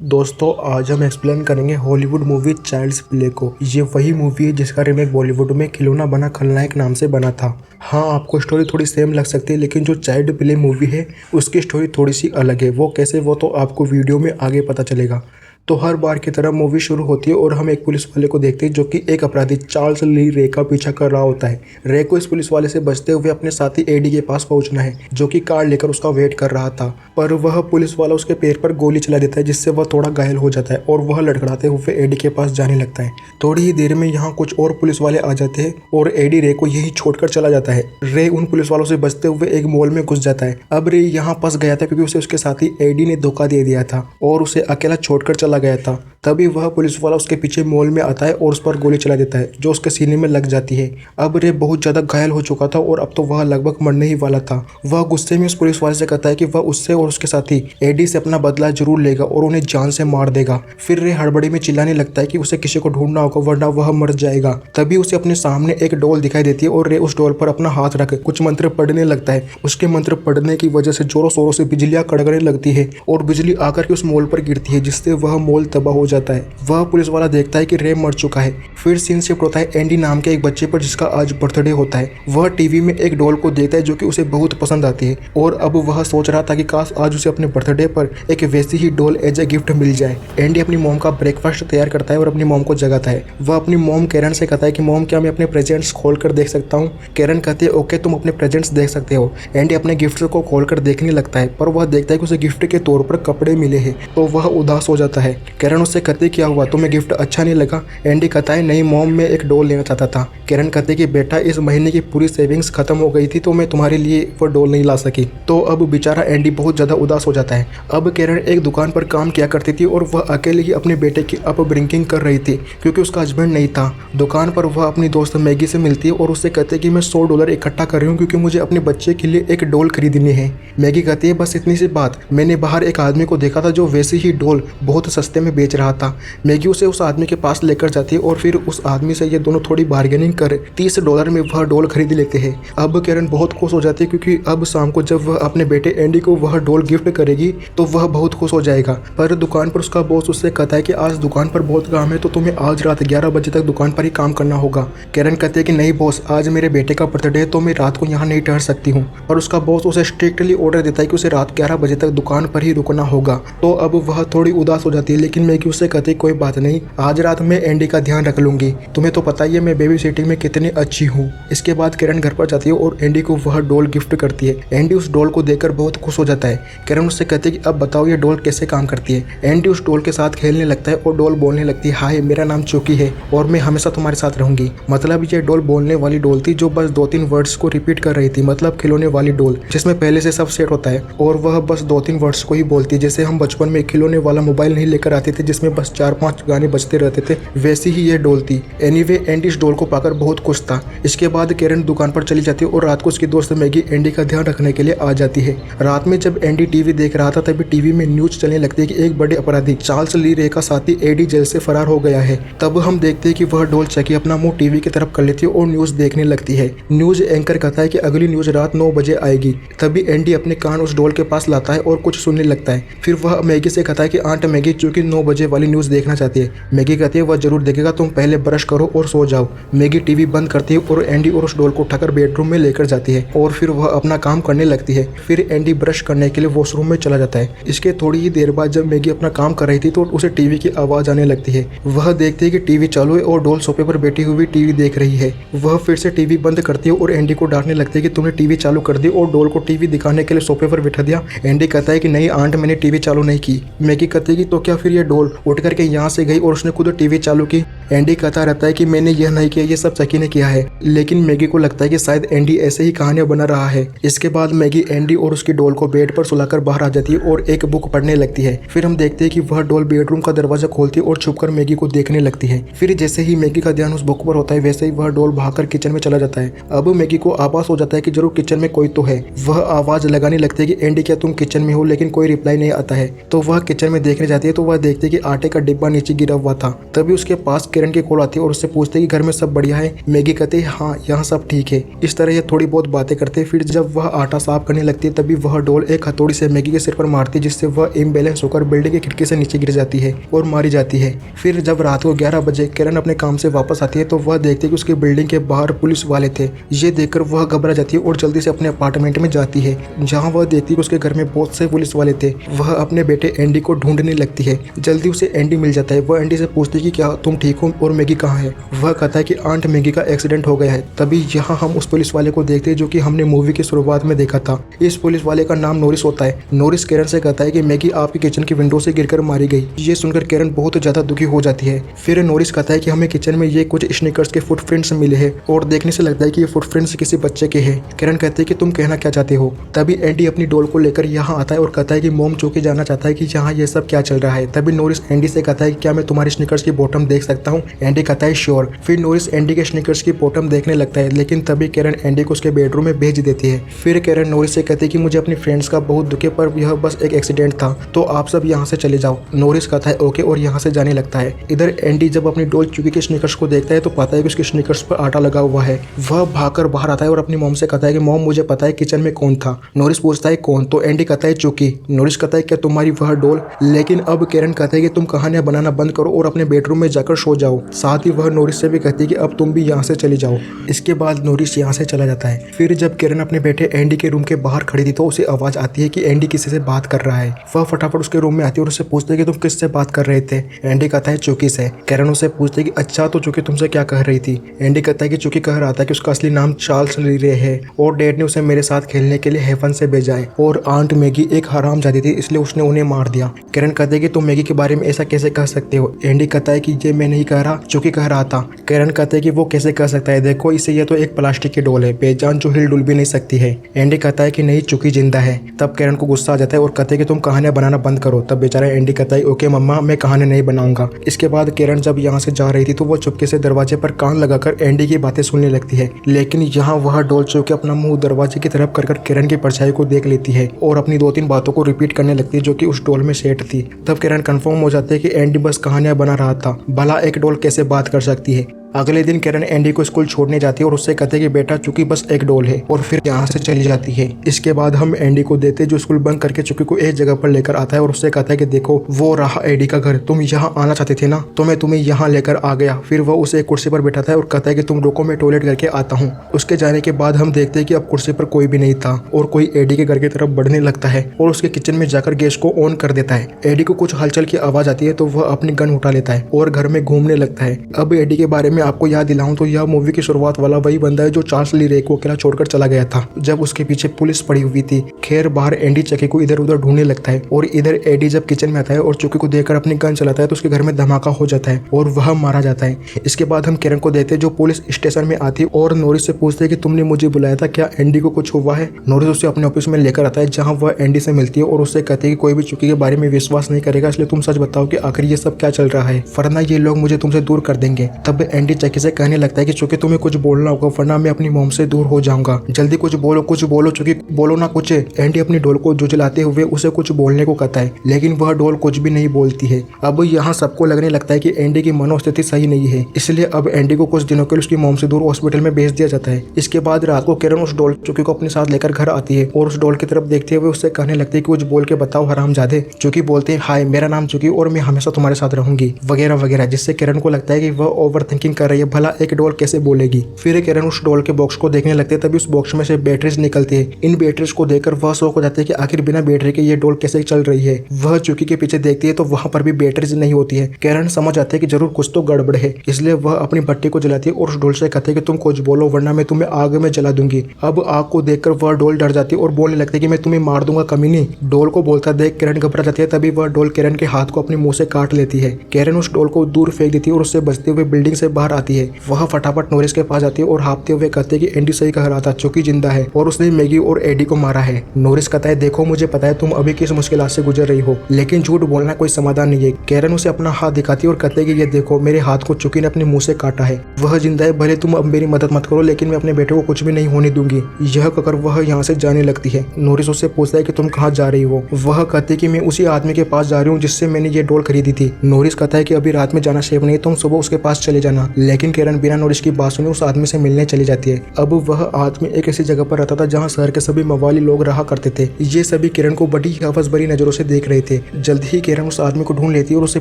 दोस्तों आज हम एक्सप्लेन करेंगे हॉलीवुड मूवी चाइल्ड्स प्ले को। ये वही मूवी है जिसका रीमेक बॉलीवुड में खिलौना बना खलनायक नाम से बना था। हाँ, आपको स्टोरी थोड़ी सेम लग सकती है, लेकिन जो चाइल्ड प्ले मूवी है उसकी स्टोरी थोड़ी सी अलग है। वो कैसे, वो तो आपको वीडियो में आगे पता चलेगा। तो हर बार की तरह मूवी शुरू होती है और हम एक पुलिस वाले को देखते हैं जो कि एक अपराधी चार्ल्स ली रे का पीछा कर रहा होता है। रे को इस पुलिस वाले से बचते हुए अपने साथी एडी के पास पहुंचना है, जो कि कार लेकर उसका वेट कर रहा था। पर वह पुलिस वाला उसके पैर पर गोली चला देता है, जिससे वह थोड़ा घायल हो जाता है और वह लड़खड़ाते हुए एडी के पास जाने लगता है। थोड़ी ही देर में यहाँ कुछ और पुलिस वाले आ जाते हैं और एडी रे को यही छोड़कर चला जाता है। रे उन पुलिस वालों से बचते हुए एक मॉल में घुस जाता है। अब रे यहाँ फंस गया था क्योंकि उसे उसके साथी एडी ने धोखा दे दिया था और उसे अकेला छोड़कर चला गया था। तभी वह पुलिस वाला उसके पीछे मॉल में आता है और उस पर गोली चला देता है, जो उसके सीने में लग जाती है। अब रे बहुत ज्यादा घायल हो चुका था और अब तो वह लगभग मरने ही वाला था। वह गुस्से में उस पुलिस वाले से कहता है कि वह उससे और उसके साथी एडी से अपना बदला जरूर लेगा और उन्हें जान से मार देगा। फिर रे हड़बड़ी में चिल्लाने लगता है कि उसे किसी को ढूंढना होगा वरना वह मर जाएगा। तभी उसे अपने सामने एक डॉल दिखाई देती है और रे उस डॉल पर अपना हाथ रख कुछ मंत्र पढ़ने लगता है। उसके मंत्र पढ़ने की वजह से जोरों शोरों से बिजलियां कड़कने लगती है और बिजली आकर के उस मॉल पर गिरती है, जिससे वह मॉल तबाह हो जाता है। वह पुलिस वाला देखता है कि रे मर चुका है। फिर सीन शिफ्ट होता है एंडी नाम के एक बच्चे पर जिसका आज बर्थडे होता है। वह टीवी में एक डॉल को देखता है जो कि उसे बहुत पसंद आती है और अब वह सोच रहा था कि काश आज उसे अपने बर्थडे पर एक वैसी ही डॉल एज ए गिफ्ट मिल जाए। एंडी अपनी मॉम का ब्रेकफास्ट तैयार करता है और अपनी मॉम को जगाता है। वह अपनी मॉम कैरन से कहता है कि मॉम, क्या मैं अपने प्रेजेंट्स खोल कर देख सकता हूँ? कैरन कहती है ओके, तुम अपने प्रेजेंट्स देख सकते हो। एंडी अपने गिफ्ट को खोल कर देखने लगता है, पर वह देखता है कि उसे गिफ्ट के तौर पर कपड़े मिले हैं, तो वह उदास हो जाता है। कैरन उससे कहती है क्या हुआ, तुम्हें गिफ्ट अच्छा नहीं लगा? एंडी कहता है नहीं मॉम, मैं एक डॉल लेना चाहता था। कैरन कहती है कि बेटा, इस महीने की पूरी सेविंग्स खत्म हो गई थी तो मैं तुम्हारे लिए वो डॉल नहीं ला सकी। तो अब बेचारा एंडी बहुत ज़्यादा उदास हो जाता है। अब कैरन एक दुकान पर काम किया करती थी और वह अकेले ही अपने बेटे की अपब्रिंगिंग कर रही थी क्योंकि उसका हस्बैंड नहीं था। दुकान पर वह अपनी दोस्त मैगी से मिलती है और उससे कहती है कि मैं $100 इकट्ठा कर रही हूँ क्योंकि मुझे अपने बच्चे के लिए एक डॉल खरीदनी है। मैगी कहती है बस इतनी सी बात, मैंने बाहर एक आदमी को देखा था जो वैसी ही डॉल बहुत सस्ते में बेच रहा था। मैगी उसे उस आदमी के पास लेकर जाती है और फिर उस आदमी से ये दोनों थोड़ी बार्गेनिंग कर $30 में वह डॉल खरीद लेते हैं। अब कैरन बहुत खुश हो जाती है क्योंकि अब शाम को जब वह अपने बेटे एंडी को वह डॉल गिफ्ट करेगी तो वह बहुत खुश हो जाएगा। पर दुकान पर उसका बॉस उससे कहता है कि आज दुकान पर बहुत काम है तो तुम्हें आज रात 11 बजे तक दुकान पर ही काम करना होगा। कैरन कहते हैं कि नहीं बॉस, आज मेरे बेटे का बर्थडे है तो मैं रात को यहाँ नहीं ठहर सकती हूँ। और उसका बॉस उसे स्ट्रिक्टली ऑर्डर देता है कि उसे रात 11 बजे तक दुकान पर ही रुकना होगा। तो अब वह थोड़ी उदास हो जाती है, लेकिन मैगी उससे कहती है कोई बात नहीं, आज रात में एंडी का ध्यान रख लूंगी। तुम्हें तो पता ही है मैं बेबी सिटिंग में कितनी अच्छी हूँ। इसके बाद कैरन घर पर जाती है और एंडी को वह डॉल गिफ्ट करती है। एंडी उस डॉल को देखकर बहुत खुश हो जाता है। कैरन उससे कहती है कि अब बताओ ये डॉल कैसे काम करती है। एंडी उस डॉल के साथ खेलने लगता है और डॉल बोलने लगती है हाय, मेरा नाम चुकी है और मैं हमेशा तुम्हारे साथ रहूंगी। मतलब ये डॉल बोलने वाली डॉल थी जो बस 2-3 वर्ड्स को रिपीट कर रही थी, मतलब खिलौने वाली डॉल जिसमें पहले से सब सेट होता है और वह बस 2-3 वर्ड्स को ही बोलती है। जैसे हम बचपन में खिलौने वाला मोबाइल नहीं लेकर आते थे जिसमें बस 4-5 गाने बजते रहते थे, वैसी ही ये डॉल थी। एनीवे एंडी इस डॉल को पाकर बहुत खुश था। इसके बाद कैरन दुकान पर चली जाती है और रात को उसकी दोस्त मैगी एंडी का ध्यान रखने के लिए आ जाती है। रात में जब एंडी टीवी देख रहा था तभी टीवी में न्यूज चलने लगती है कि एक बड़े अपराधी चार्ल्स ली रे का साथी एडी जेल से फरार हो गया है। तब हम देखते हैं कि वह डॉल चकी अपना मुंह टीवी की तरफ कर लेती है और न्यूज देखने लगती है। न्यूज एंकर कहता है कि अगली न्यूज रात 9 बजे आएगी। तभी एंडी अपने कान उस डॉल के पास लाता है और कुछ सुनने लगता है। फिर वह मैगी से कहता है कि आंट मैगी चूंकि 9 बजे वाली न्यूज देखना चाहती है। मैगी कहती है वह जरूर देखेगा, तुम पहले ब्रश करो और सो जाओ। मैगी टीवी बंद करती है और एंडी और उस डॉल को उठाकर बेडरूम में लेकर जाती है और फिर वह अपना काम करने लगती है। फिर एंडी ब्रश करने के लिए वॉशरूम में चला जाता है। इसके थोड़ी ही देर बाद जब मैगी अपना काम कर रही थी तो उसे टीवी की आवाज आने लगती है। वह देखती है कि टीवी चालू है और डॉल सोफे पर बैठी हुई टीवी देख रही है। वह फिर से टीवी बंद करती है और एंडी को डांटने लगती है कि तुमने टीवी चालू कर दी और डॉल को टीवी दिखाने के लिए सोफे पर बिठा दिया। एंडी कहता है कि नहीं आंट, मैंने टीवी चालू नहीं की। मैगी कहती है कि तो क्या फिर ये डॉल उठ करके यहाँ से गई और उसने खुद टीवी चालू की? एंडी कहता रहता है कि मैंने यह नहीं किया, ये सब चकी ने किया है। लेकिन मैगी को लगता है कि शायद एंडी ऐसे ही कहानियां बना रहा है। इसके बाद मैगी एंडी और उसकी डॉल को बेड पर सुलाकर बाहर आ जाती है और एक बुक पढ़ने लगती है। फिर हम देखते हैं कि वह डॉल बेडरूम का दरवाजा खोलती है और छुपकर मैगी को देखने लगती है। फिर जैसे ही मैगी का ध्यान उस बुक पर होता है वैसे ही वह डॉल भागकर किचन में चला जाता है। अब मैगी को आभास हो जाता है कि जरूर किचन में कोई तो है। वह आवाज लगाने लगती है कि एंडी क्या तुम किचन में हो, लेकिन कोई रिप्लाई नहीं आता है। तो वह किचन में देखने जाती है तो वह देखती है कि आटे का डिब्बा नीचे गिरा हुआ था। तभी उसके पास किरण की कॉल आती है और उससे पूछते कि घर में सब बढ़िया है। मैगी कहती है हाँ यहाँ सब ठीक है। इस तरह ये थोड़ी बहुत बातें करते। फिर जब वह आटा साफ करने लगती है तभी वह डॉल एक हथौड़ी से मैगी के सिर पर मारती है, जिससे वह इम्बैलेंस होकर बिल्डिंग की खिड़की से नीचे गिर जाती है और मारी जाती है। फिर जब रात को 11 बजे किरण अपने काम से वापस आती है तो वह देखती है कि उसकी बिल्डिंग के बाहर पुलिस वाले थे। ये देखकर वह घबरा जाती है और जल्दी से अपने अपार्टमेंट में जाती है, जहाँ वह देखती है कि उसके घर में बहुत से पुलिस वाले थे। वह अपने बेटे एंडी को ढूंढने लगती है। जल्दी उसे एंडी मिल जाता है। वह एंडी से पूछती है कि क्या तुम ठीक हो और मैगी कहाँ है। वह कहता है कि आंट मैगी का एक्सीडेंट हो गया है। तभी यहाँ हम उस पुलिस वाले को देखते हैं जो कि हमने मूवी की शुरुआत में देखा था। इस पुलिस वाले का नाम नॉरिस होता है। नॉरिस किरण से कहता है कि मैगी आपकी किचन की विंडो से गिरकर मारी गई। ये सुनकर किरण बहुत ज्यादा दुखी हो जाती है। फिर नॉरिस कहता है कि हमें किचन में ये कुछ स्नीकर्स के फुटप्रिंट्स मिले हैं और देखने से लगता है कि ये फुटप्रिंट्स किसी बच्चे के हैं। किरण कहती है कि तुम कहना क्या चाहते हो। तभी एंडी अपनी डॉल को लेकर यहाँ आता है और कहता है कि मॉम चौकी जाना चाहता है कि यहाँ ये सब क्या चल रहा है। तभी नॉरिस एंडी से कहता है कि क्या मैं तुम्हारी स्नीकर्स की बॉटम देख सकता हूँ। एंडी कहता है श्योर। फिर नॉरिस एंडी के स्नीकर्स की बॉटम देखने लगता है, लेकिन तभी किरण एंडी को उसके बेडरूम में भेज देती है। फिर किरण नॉरिस से कहती है कि मुझे अपनी फ्रेंड्स का बहुत दुख है, पर यह बस एक एक्सीडेंट था, तो आप सब यहाँ से चले जाओ। नॉरिस कहता है ओके और यहाँ से जाने लगता है। इधर एंडी जब अपनी डॉल चुकी के स्नीकर्स को देखता है तो पाता है कि उसके स्नीकर्स पर आटा लगा हुआ है। वह भागकर बाहर आता है और अपनी मॉम से कहता है कि मॉम मुझे पता है किचन में कौन था। नॉरिस पूछता है कौन, तो एंडी कहता है चुकी। नॉरिस कहता है क्या तुम्हारी वह डॉल। लेकिन अब किरण कहता है कि तुम कहानियां बनाना बंद करो और अपने बेडरूम में जाकर सो जाओ। साथ ही वह नॉरिस से भी कहती है कि अब तुम भी यहाँ से चली जाओ। इसके बाद नॉरिस यहाँ से चला जाता है। फिर जब किरण अपने बेटे एंडी के रूम के बाहर खड़ी थी तो उसे आवाज आती है कि एंडी किसी से बात कर रहा है। वह फटाफट उसके रूम में आती है और उससे पूछते है कि तुम किससे बात कर रहे थे। एंडी कहता है चुकी से। किरण उससे पूछती है कि अच्छा तो चुकी तुमसे क्या कह रही थी। एंडी कहता है कि चुकी कह रहा था कि उसका असली नाम चार्ल्स लीरे है और डैड ने उसे मेरे साथ खेलने के लिए हेवन से भेजा है और आंट मैगी एक हरामजादी थी, इसलिए उसने उन्हें मार दिया। किरण कहते है कि तुम मैगी के बारे में ऐसा कैसे कह सकते हो। एंडी कहता है कि ये मैं नहीं कह रहा, चुकी कह रहा था। किरण कहते है कि वो कैसे कह सकता है, देखो इसे ये तो एक प्लास्टिक की डोल है बेजान जो हिल डुल भी नहीं सकती है। एंडी कहता है कि नहीं चुकी जिंदा है। तब किरण को गुस्सा आ जाता है और कहते है कि तुम कहानियां बनाना बंद करो। तब बेचारा एंडी कहता है ओके मम्मा मैं कहानी नहीं बनाऊंगा। इसके बाद किरण जब यहाँ से जा रही थी तो वो चुपके से दरवाजे पर कान लगाकर एंडी की बातें सुनने लगती है, लेकिन यहाँ वह डोल चौके अपना मुंह दरवाजे की तरफ कर किरण की परछाई को देख लेती है और अपनी 2-3 बातों को रिपीट करने लगती है जो कि उस डोल में सेट थी। तब किरण कंफर्म हो जाती है कि एंडी बस कहानियां बना रहा था, भला एक डोल कैसे बात कर सकती है। अगले दिन किरण एंडी को स्कूल छोड़ने जाती है और उससे कहते हैं कि बेटा चुकी बस एक डोल है और फिर यहाँ से चली जाती है। इसके बाद हम एंडी को देते जो स्कूल बंक करके चुकी को एक जगह पर लेकर आता है और उससे कहता है कि देखो वो रहा एंडी का घर, तुम यहाँ आना चाहते थे ना तो मैं तुम्हें यहाँ लेकर आ गया। फिर वो उसे एक कुर्सी पर बैठाता है और कहता है कि तुम रुको मैं टॉयलेट करके आता हूँ। उसके जाने के बाद हम देखते हैं कि अब कुर्सी पर कोई भी नहीं था और कोई एंडी के घर की तरफ बढ़ने लगता है और उसके किचन में जाकर गैस को ऑन कर देता है। एंडी को कुछ हलचल की आवाज आती है तो वह अपनी गन उठा लेता है और घर में घूमने लगता है। अब एंडी के बारे में आपको याद दिलाऊं तो यह मूवी की शुरुआत वाला वही बंदा है जो चार्ल्स लीरे को अकेला छोड़कर चला गया था जब उसके पीछे पुलिस पड़ी हुई थी। खैर बाहर एंडी चकी को इधर उधर ढूंढने लगता है और इधर एंडी जब किचन में आता है और चुकी को देखकर अपनी गन चलाता है तो उसके घर में धमाका हो जाता है और वह मारा जाता है। इसके बाद हम किरण को देखते हैं जो पुलिस स्टेशन में आती है और नॉरिस से पूछते हैं कि तुमने मुझे बुलाया था, क्या एंडी को कुछ हुआ है। नॉरिस उसे अपने ऑफिस में लेकर आता है जहाँ वह एंडी से मिलती है और उससे कहती है कि कोई भी चुकी के बारे में विश्वास नहीं करेगा, इसलिए तुम सच बताओ कि आखिर ये सब क्या चल रहा है, वरना ये लोग मुझे तुमसे दूर कर देंगे। तब एंडी चकी से कहने लगता है कि चुकी तुम्हें कुछ बोलना होगा वरना मैं अपनी मॉम से दूर हो जाऊंगा, जल्दी कुछ बोलो चुकी बोलो ना कुछ। एंडी अपनी डोल को जुझलाते हुए उसे कुछ बोलने को कहता है लेकिन वह डोल कुछ भी नहीं बोलती है। अब यहाँ सबको लगने लगता है कि एंडी की मनोस्थिति सही नहीं है, इसलिए अब एंडी को कुछ दिनों के लिए उसकी मॉम से दूर हॉस्पिटल में भेज दिया जाता है। इसके बाद रात को किरण उस डोल चुकी को अपने साथ लेकर घर आती है और उस डोल की तरफ देखते हुए उससे कहने लगती है कि कुछ बोल के बताओ हरामजादे। चुकी बोलते हैं हाय मेरा नाम चुकी और मैं हमेशा तुम्हारे साथ रहूंगी वगैरह वगैरह, जिससे किरण को लगता है कि वह ओवर थिंकिंग कर रही है, भला एक डोल कैसे बोलेगी। फिर किरण उस डोल के बॉक्स को देखने लगते हैं तभी उस बॉक्स में से बैटरीज निकलती है। इन बैटरीज को देखकर वह शौक हो जाते हैं कि आखिर बिना बैटरी के ये डोल कैसे चल रही है। वह चुकी के पीछे देखती है तो वहां पर भी बैटरीज नहीं होती है। किरण समझ आते है कि जरूर कुछ तो गड़बड़ है, इसलिए वह अपनी भट्टी को जलाती है और उस डोल से कहते हैं कि तुम कुछ बोलो वरना मैं तुम्हें आग में जला दूंगी। अब आग को देखकर वह डोल डर जाती है और बोलने लगती है कि मैं तुम्हें मार दूंगा कमीनी। डोल को बोलता देख किरण घबरा जाती है, तभी वह डोल किरण के हाथ को अपने मुंह से काट लेती है। किरण उस डोल को दूर फेंक देती है और उससे बचते हुए बिल्डिंग से बाहर बाहर आती है। वह फटाफट नॉरिस के पास जाती है और हाँफते हुए कहती है कि एंडी सही कह रहा था, चूंकि जिंदा है और उसने मैगी और एडी को मारा है। नॉरिस कहता है, देखो मुझे पता है तुम अभी किस मुश्किलात से गुजर रही हो, लेकिन झूठ बोलना कोई समाधान नहीं है। कैरन उसे अपना हाथ दिखाती है और कहते है कि ये देखो, मेरे हाथ को चुकी ने अपने मुंह से काटा है। वह जिंदा है, भले तुम अब मेरी मदद मत करो, लेकिन मैं अपने बेटे को कुछ भी नहीं होने दूंगी। यह कहकर वह यहाँ से जाने लगती है। नॉरिस उससे पूछता है कि तुम कहाँ जा रही हो। वह कहती है कि मैं उसी आदमी के पास जा रही हूँ जिससे मैंने ये डॉल खरीदी थी। नॉरिस कहता है कि अभी रात में जाना सेफ नहीं, तुम सुबह उसके पास चले जाना। लेकिन कैरन बिना नॉरिस की बात सुने उस आदमी से मिलने चली जाती है। अब वह आदमी एक ऐसी जगह पर रहता था जहाँ शहर के सभी मवाली लोग रहा करते थे। ये सभी कैरन को बड़ी हवस भरी नजरों से देख रहे थे। जल्द ही कैरन उस आदमी को ढूंढ लेती है और उससे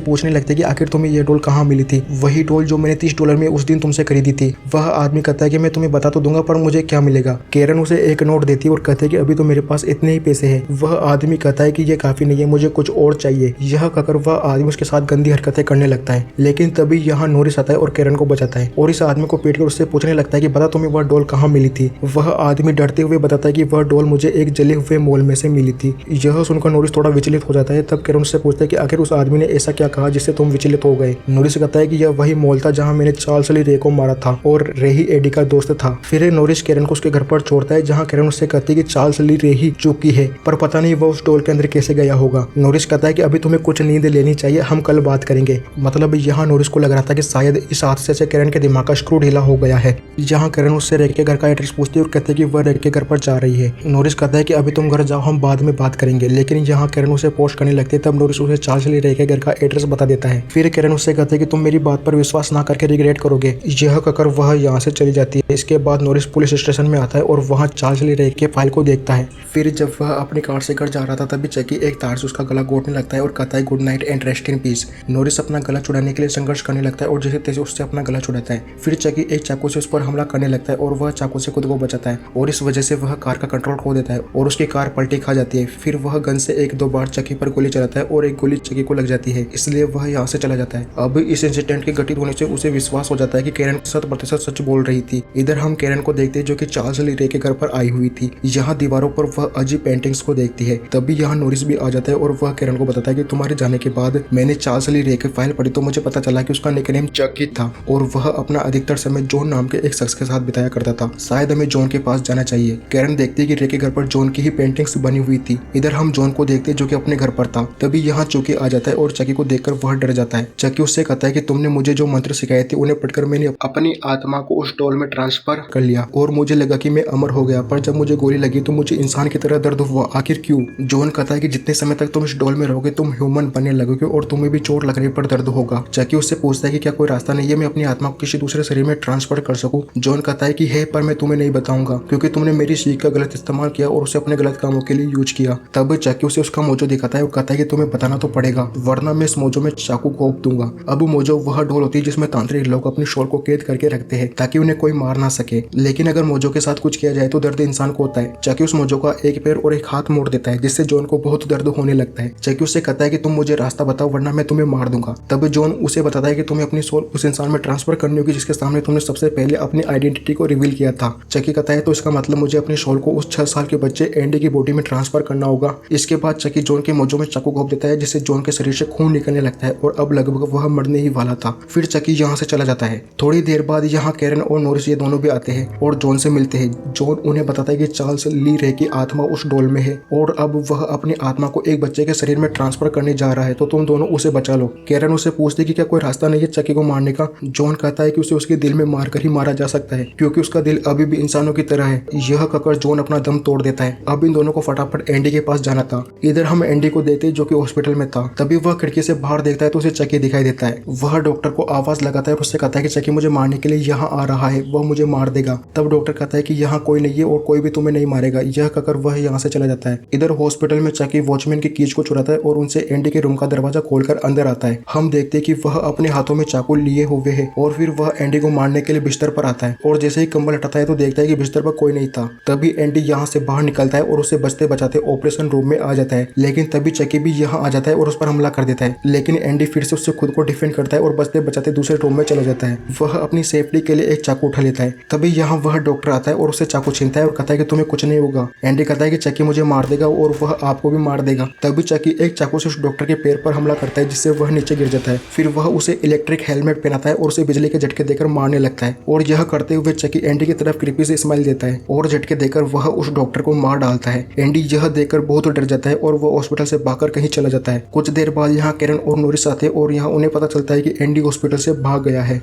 पूछने लगती है कि आखिर तुम्हें ये डॉल कहाँ मिली थी। वही डॉल जो मैंने $30 में उस दिन तुमसे खरीदी थी। वह आदमी कहता है कि मैं तुम्हें बता तो दूंगा, पर मुझे क्या मिलेगा। कैरन उसे एक नोट देती है और कहते है कि अभी तो मेरे पास इतने ही पैसे हैं। वह आदमी कहता है कि ये काफी नहीं है, मुझे कुछ और चाहिए। यह कहकर वह आदमी उसके साथ गंदी हरकतें करने लगता है। लेकिन तभी यहाँ नॉरिस आता है और कैरन को बचाता है और इस आदमी को पीट कर उससे पूछने लगता है कि बता तुम्हें वह डॉल कहाँ मिली थी। वह आदमी डरते हुए बताता है कि वह डॉल मुझे एक जले हुए मॉल में से मिली थी। यह सुनकर नॉरिस थोड़ा विचलित हो जाता है। तब कैरन उससे पूछता है कि आखिर उस आदमी ने ऐसा क्या कहा जिससे तुम विचलित हो गए। नॉरिस कहता है कि यह वही मॉल था जहाँ मैंने चार्ल्स ली रे को मारा था और रेही एडी का दोस्त था। फिर नॉरिस कैरन को उसके घर पर छोड़ता है जहाँ कैरन उससे कहती है कि चार्ल्स ली रे ही चुकी है, पर पता नहीं वह उस डॉल के अंदर कैसे गया होगा। नॉरिस कहता है कि अभी तुम्हें कुछ नींद लेनी चाहिए, हम कल बात करेंगे। मतलब यहाँ नॉरिस को लग रहा था कि शायद इस हादसे से कैरन के दिमाग का स्क्रू ढीला हो गया है। यहाँ कैरन उससे रेक के घर का एड्रेस पूछती है और कहते है कि वह रेक के घर पर जा रही है। नॉरिस कहता है कि अभी तुम घर जाओ, हम बाद में बात करेंगे। लेकिन यहाँ कैरन उसे पोस्ट करने लगती है। तब नॉरिस उसे चार्ल्स ली रे के घर का एड्रेस बता देता है। फिर कैरन उससे कहते है कि तुम मेरी बात पर विश्वास ना करके रिग्रेट करोगे। यह कहकर वह यहाँ से चली जाती है। इसके बाद नॉरिस पुलिस स्टेशन में आता है और वहाँ चार्ल्स ली रे के फाइल को देखता है। फिर जब वह अपनी कार से घर जा रहा था तभी चकी एक तार से उसका गला घोटने लगता है और कहता है good night and rest in peace. Norris अपना गला छुड़ाने के लिए संघर्ष करने लगता है और जैसे तैसे उससे अपना गला छुड़ाता है। फिर चकी एक चाकू से उस पर हमला करने लगता है और वह चाकू से खुद को बचाता है और इस वजह से वह कार का कंट्रोल खो देता है और उसकी कार पलटी खा जाती है। फिर वह गन से 1-2 बार चकी पर गोली चलाता है और एक गोली चकी को लग जाती है, इसलिए वह यहाँ से चला जाता है। अब इस इंसिडेंट के घटित होने से उसे विश्वास हो जाता है कि कैरन 100% सच बोल रही थी। इधर हम कैरन को देखते हैं जो कि चार्ल्स ली रे के घर पर आई हुई थी। यहाँ दीवारों पर वह अजीब पेंटिंग्स को देखती है। तभी यहाँ नॉरिस भी आ जाता है और वह कैरन को बताता है कि तुम्हारे जाने के बाद मैंने चार्ल्स ली रे की फाइल पढ़ी तो मुझे पता चला कि उसका निकनेम चकी था और वह अपना अधिकतर समय जॉन नाम के एक शख्स के साथ बिताया करता था। शायद हमें जॉन के पास जाना चाहिए। कैरन देखती है कि रे के घर पर जॉन की ही पेंटिंग्स बनी हुई थी। इधर हम जॉन को देखते हैं जो कि अपने घर पर था। तभी यहाँ चौकी आ जाता है और चकी को देखकर वह डर जाता है। चकी उससे कहता है कि तुमने मुझे जो मंत्र सिखाए थे उन्हें पढ़कर मैंने अपनी आत्मा को उस डॉल में ट्रांसफर कर लिया और मुझे लगा कि मैं अमर हो गया, पर जब मुझे गोली लगी तो मुझे इंसान की तरह दर्द हुआ। आखिर क्यों? जॉन कहता है कि जितने समय तक तुम इस डॉल में रहोगे तुम ह्यूमन बनने लगोगे और तुम्हें भी चोट लगने पर दर्द होगा। चकी उससे पूछता है कि क्या कोई रास्ता नहीं है मैं अपनी आत्मा को किसी दूसरे शरीर में ट्रांसफर कर सकूं? जॉन कहता है कि है, पर मैं तुम्हें नहीं बताऊंगा क्योंकि तुमने मेरी सीख का गलत इस्तेमाल किया और उसे अपने गलत कामों के लिए यूज किया। तब चकी उसे उसका मोजो दिखाता है और कहता है कि तुम्हें बताना तो पड़ेगा वरना मैं इस मोजो में चाकू घोंप दूंगा। अब मोजो वह डोल होती है जिसमें तांत्रिक लोग अपनी शॉल को कैद करके रखते हैं ताकि उन्हें कोई मार ना सके, लेकिन अगर मोजो के साथ कुछ किया जाए तो दर्द इंसान को होता है। चकी उस मोजो का एक पैर और एक हाथ मोड़ देता है जिससे जॉन को बहुत दर्द होने लगता है। चकी उससे कहता है कि तुम मुझे रास्ता बताओ वरना मैं तुम्हें मार दूंगा। तब जॉन उसे बताता है कि तुम्हें अपनी सोल उस इंसान में ट्रांसफर करनी होगी जिसके सामने तुमने सबसे पहले अपनी आइडेंटिटी को रिवील किया था। चकी कहता है तो इसका मतलब मुझे अपनी सोल को उस 6 साल के बच्चे एंडी की बॉडी में ट्रांसफर करना होगा। इसके बाद चकी जॉन के मोजो में चाकू घोंप देता है जिससे जॉन के शरीर से खून निकलने लगता है और अब लगभग वह मरने ही वाला था। फिर चकी यहाँ से चला जाता है। थोड़ी देर बाद यहाँ कैरन और नॉरिस ये दोनों भी आते हैं और जॉन से मिलते हैं। जॉन उन्हें बताता है कि चार्ल्स ली रे की आत्मा उस डोल में है और अब वह अपनी आत्मा को एक बच्चे के शरीर में ट्रांसफर करने जा रहा है, तो तुम दोनों उसे बचा लो। कैरन उसे पूछती है कि क्या कोई रास्ता नहीं है चकी को मारने का। जॉन कहता है कि उसे उसके दिल में मारकर ही मारा जा सकता है क्योंकि उसका दिल अभी भी इंसानों की तरह है। यह कहकर जॉन अपना दम तोड़ देता है। अब इन दोनों को फटाफट एंडी के पास जाना था। इधर हम एंडी को देखते हैं जो कि हॉस्पिटल में था। तभी वह खिड़की से बाहर देखता है तो उसे चकी दिखाई देता है। वह डॉक्टर को आवाज लगाता है और उससे कहता है कि चकी मुझे मारने के लिए यहाँ आ रहा है, वह मुझे मार देगा। तब डॉक्टर कहता है कि यहाँ कोई नहीं है और कोई भी तुम्हें नहीं मारेगा। यह कहकर वह यहाँ से चला जाता है। इधर हॉस्पिटल में चकी वॉचमैन की कीज को चुराता है और उनसे एंडी के रूम का दरवाजा खोलकर अंदर आता है। हम देखते हैं कि वह अपने हाथों में चाकू लिए हुए है और फिर वह एंडी को मारने के लिए बिस्तर पर आता है और जैसे ही कंबल हटाता है तो देखता है कि बिस्तर पर कोई नहीं था। तभी एंडी यहाँ से बाहर निकलता है और उसे बचते बचाते ऑपरेशन रूम में आ जाता है, लेकिन तभी चकी भी यहाँ आ जाता है और उस पर हमला कर देता है। लेकिन एंडी फिर से उससे खुद को डिफेंड करता है और बचते बचाते दूसरे रूम में चला जाता है। वह अपनी सेफ्टी के लिए एक चाकू उठा लेता है। तभी यहाँ वह डॉक्टर आता है और उसे चाकू छीनता है और कहता है कि तुम्हें कुछ नहीं होगा। एंडी कहता है कि चकी मुझे मार देगा और वह आपको भी मार देगा। तभी चकी एक चाकू से उस डॉक्टर के पैर पर हमला करता है जिससे वह नीचे गिर जाता है। फिर वह उसे इलेक्ट्रिक हेलमेट पहनाता है और उसे उसे बिजली के झटके देकर मारने लगता है और यह करते हुए चकी एंडी की तरफ क्रीपी से स्माइल देता है और झटके देकर वह उस डॉक्टर को मार डालता है। एंडी यह देखकर बहुत डर जाता है और वह हॉस्पिटल से भागकर कहीं चला जाता है। कुछ देर बाद यहाँ कैरन और नॉरिस आते हैं और यहाँ उन्हें पता चलता है कि एंडी हॉस्पिटल से भाग गया है।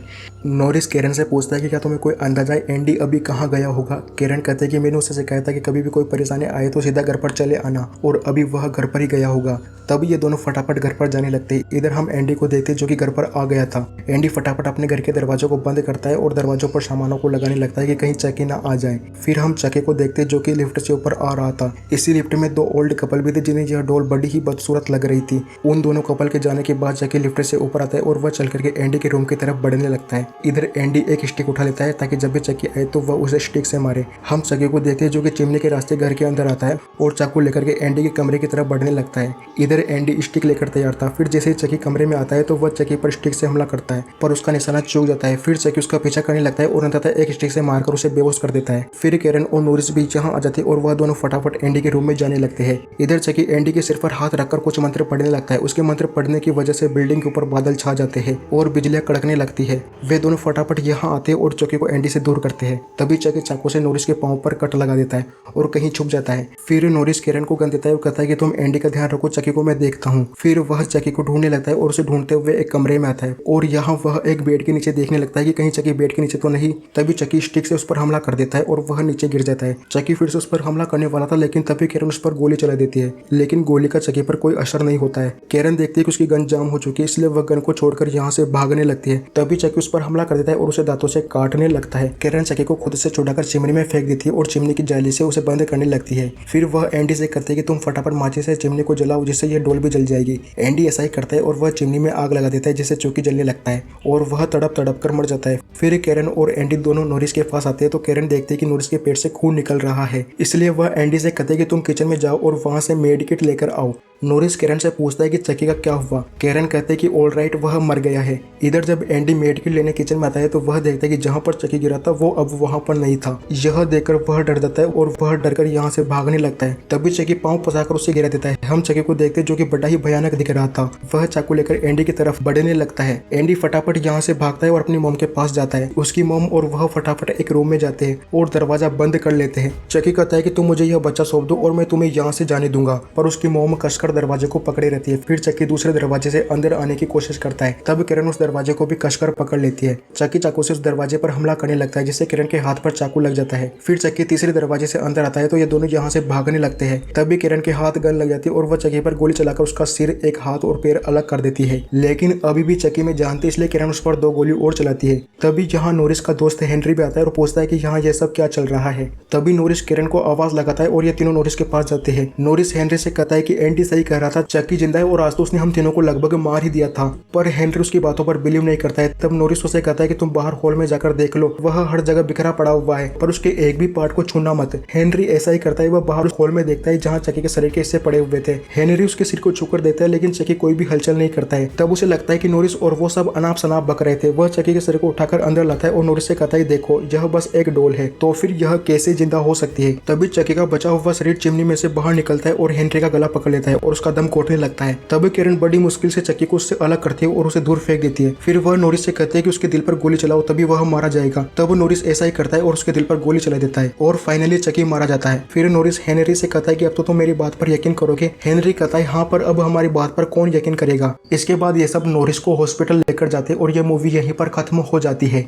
नॉरिस कैरन से पूछता है कि क्या तुम्हें कोई अंदाजा है एंडी अभी कहाँ गया होगा। कैरन कहते हैं कि मैंने उससे सिखाया था कि कभी भी कोई परेशानी आए तो सीधा घर पर चले आना और अभी वह घर पर ही गया होगा। तब ये दोनों फटाफट घर पर जाने लगते हैं। इधर हम एंडी को देखते हैं जो कि घर पर आ गया था। एंडी फटाफट अपने घर के दरवाजों को बंद करता है और दरवाजों पर सामानों को लगाने लगता है कि कहीं चकी ना आ जाए। फिर हम चकी को देखते हैं जो कि लिफ्ट से ऊपर आ रहा था। इसी लिफ्ट में दो ओल्ड कपल भी थे जिन्हें यह डॉल बड़ी ही बदसूरत लग रही थी। उन दोनों कपल के जाने के बाद चकी लिफ्ट से ऊपर आता है और वह चल करके एंडी के रूम की तरफ बढ़ने लगता है। इधर एंडी एक स्टिक उठा लेता है ताकि जब भी चकी आए तो वह उसे स्टिक से मारे। हम चकी को देखते हैं जो कि चिमनी के रास्ते घर के अंदर आता है और चाकू लेकर के एंडी के कमरे की तरफ बढ़ने लगता है। इधर एंडी स्टिक लेकर तैयार था। फिर जैसे ही चकी कमरे में आता है तो वह चकी पर स्टिक से हमला करता है पर उसका निशाना चूक जाता है। फिर चकी उसका पीछा करने लगता है और अंततः एक स्टिक से मारकर उसे बेहोश कर देता है। फिर कैरन और नॉरिस भी यहाँ आ जाते हैं और वह दोनों फटाफट एंडी के रूम में जाने लगते हैं। इधर चकी एंडी के सिर पर हाथ रखकर कुछ मंत्र पढ़ने लगता है। उसके मंत्र पढ़ने की वजह से बिल्डिंग के ऊपर बादल छा जाते हैं और बिजलियां कड़कने लगती है। वे दोनों फटाफट यहाँ आते हैं और चकी को एंडी से दूर करते हैं। तभी चकी चाकू से नॉरिस के पांव पर कट लगा देता है और कहीं छुप जाता है। फिर नॉरिस कैरन को गन देता है और कहता है कि तुम एंडी का ध्यान रखो, चकी को मैं देखता हूँ। फिर वह चकी को ढूंढने लगता है और उसे ढूंढते हुए एक कमरे में आता है और यहाँ वह एक बेड के नीचे देखने लगता है कि कहीं चकी बेड के नीचे तो नहीं। तभी चकी स्टिक से उस पर हमला कर देता है और वह नीचे गिर जाता है। चकी फिर से उस पर हमला करने वाला था लेकिन तभी कैरन उस पर गोली चला देती है लेकिन गोली का चकी पर कोई असर नहीं होता है। कैरन देखती है कि उसकी गन जाम हो चुकी है इसलिए वह गन को छोड़कर यहाँ से भागने लगती है। तभी चकी उस पर हमला कर देता है और उसे दांतों से काटने लगता है। कैरन चकी को खुद से छुड़ाकर चिमनी में फेंक देती है और चिमनी की जाली से उसे बंद करने लगती है। फिर वह एंडी से कहती है कि तुम फटाफट माचिस से चिमनी को जलाओ जिससे यह डोल भी जल जाएगी। एंडी ऐसा ही करता है और वह चिमनी में आग लगा देता है जिससे चौकी जलने लगता है और वह तड़प तड़प कर मर जाता है। फिर कैरन और एंडी दोनों नॉरिस के पास आते हैं तो कैरन देखते है कि नॉरिस के पेट से खून निकल रहा है। इसलिए वह एंडी से कहते हैं कि तुम किचन में जाओ और वहां से मेड किट लेकर आओ। नॉरिस कैरन से पूछता है कि चकी का क्या हुआ। कैरन कहते हैं कि ऑल राइट वह मर गया है। इधर जब एंडी मेड किट लेने किचन में आता है तो वह देखता है कि जहां पर चकी गिरा था वो अब वहां पर नहीं था। यह देखकर वह डर जाता है और वह डरकर यहाँ से भागने लगता है। तभी चकी पांव फंसाकर उसे गिरा देता है। हम चकी को देखते जो कि बड़ा ही भयानक दिख रहा था। वह चाकू लेकर एंडी की तरफ बढ़ने लगता है। एंडी फटाफट यहाँ से भागता है और अपनी मोम के पास जाता है। उसकी मोम और वह फटाफट एक रूम में जाते हैं और दरवाजा बंद कर लेते हैं। चकी कहता है कि तुम मुझे यह बच्चा सौंप दो और मैं तुम्हें यहाँ से जाने दूंगा, पर उसकी मोम कसकर दरवाजे को पकड़े रहती है। फिर चकी दूसरे दरवाजे से अंदर आने की कोशिश करता है। तब किरण उस दरवाजे को भी कसकर पकड़ लेती है। चकी चाकू से उस दरवाजे पर हमला करने लगता है जिससे किरण के हाथ पर चाकू लग जाता है। फिर चकी तीसरे दरवाजे से अंदर आता है तो ये दोनों यहाँ से भागने लगते हैं। तभी किरण के हाथ गन लग जाती है और वह चकी पर गोली चलाकर उसका सिर, एक हाथ और पैर अलग कर देती है। लेकिन अभी भी चकी में जान थी इसलिए किरण उस पर 2 गोली और चलाती है। तभी यहाँ नॉरिस का दोस्त हेनरी भी आता है और पूछता है कि यहाँ यह सब क्या चल रहा है। तभी नॉरिस किरण को आवाज लगाता है और ये तीनों नॉरिस के पास जाते हैं। नॉरिस हेनरी से कहता है कि एंडी सही कह रहा था, चकी जिंदा है और आज तो उसने हम तीनों को लगभग मार ही दिया था। पर हेनरी उसकी बातों पर बिलीव नहीं करता है। तब नॉरिस उसे कहता है कि तुम बाहर हॉल में जाकर देख लो, वह हर जगह बिखरा पड़ा हुआ है पर उसके एक भी पार्ट को छूना मत। हेनरी ऐसा ही करता है। वह बाहर उस हॉल में देखता है जहाँ चकी के शरीर के हिस्से पड़े हुए थे। हेनरी उसके सिर को छूकर देता है लेकिन चकी कोई भी हलचल नहीं करता है। तब उसे लगता है कि नॉरिस और वो सब अनाप शनाप बक रहे थे। वह चकी के सिर को उठाकर अंदर लाता है और नॉरिस से कहता है देखो यह बस एक डोल है, तो फिर यह कैसे जिंदा हो सकती है। तभी चकी का बचा हुआ शरीर चिमनी में से बाहर निकलता है और हेनरी का गला पकड़ लेता है और उसका दम घोटने लगता है। तभी किरण बड़ी मुश्किल से चकी को उससे अलग करती है और उसे दूर फेंक देती है। फिर वह नॉरिस से कहते हैं कि उसके दिल पर गोली चलाओ तभी वह मारा जाएगा। तब नॉरिस ऐसा ही करता है और उसके दिल पर गोली चला देता है और फाइनली चकी मारा जाता है। फिर नॉरिस हेनरी से कहता है कि अब तो तुम मेरी बात पर यकीन करोगे। हेनरी कहता है हाँ, पर अब हमारी बात पर कौन यकीन करेगा। इसके बाद ये सब नॉरिस को हॉस्पिटल लेकर जाते और यह मूवी यहीं पर खत्म हो जाती है।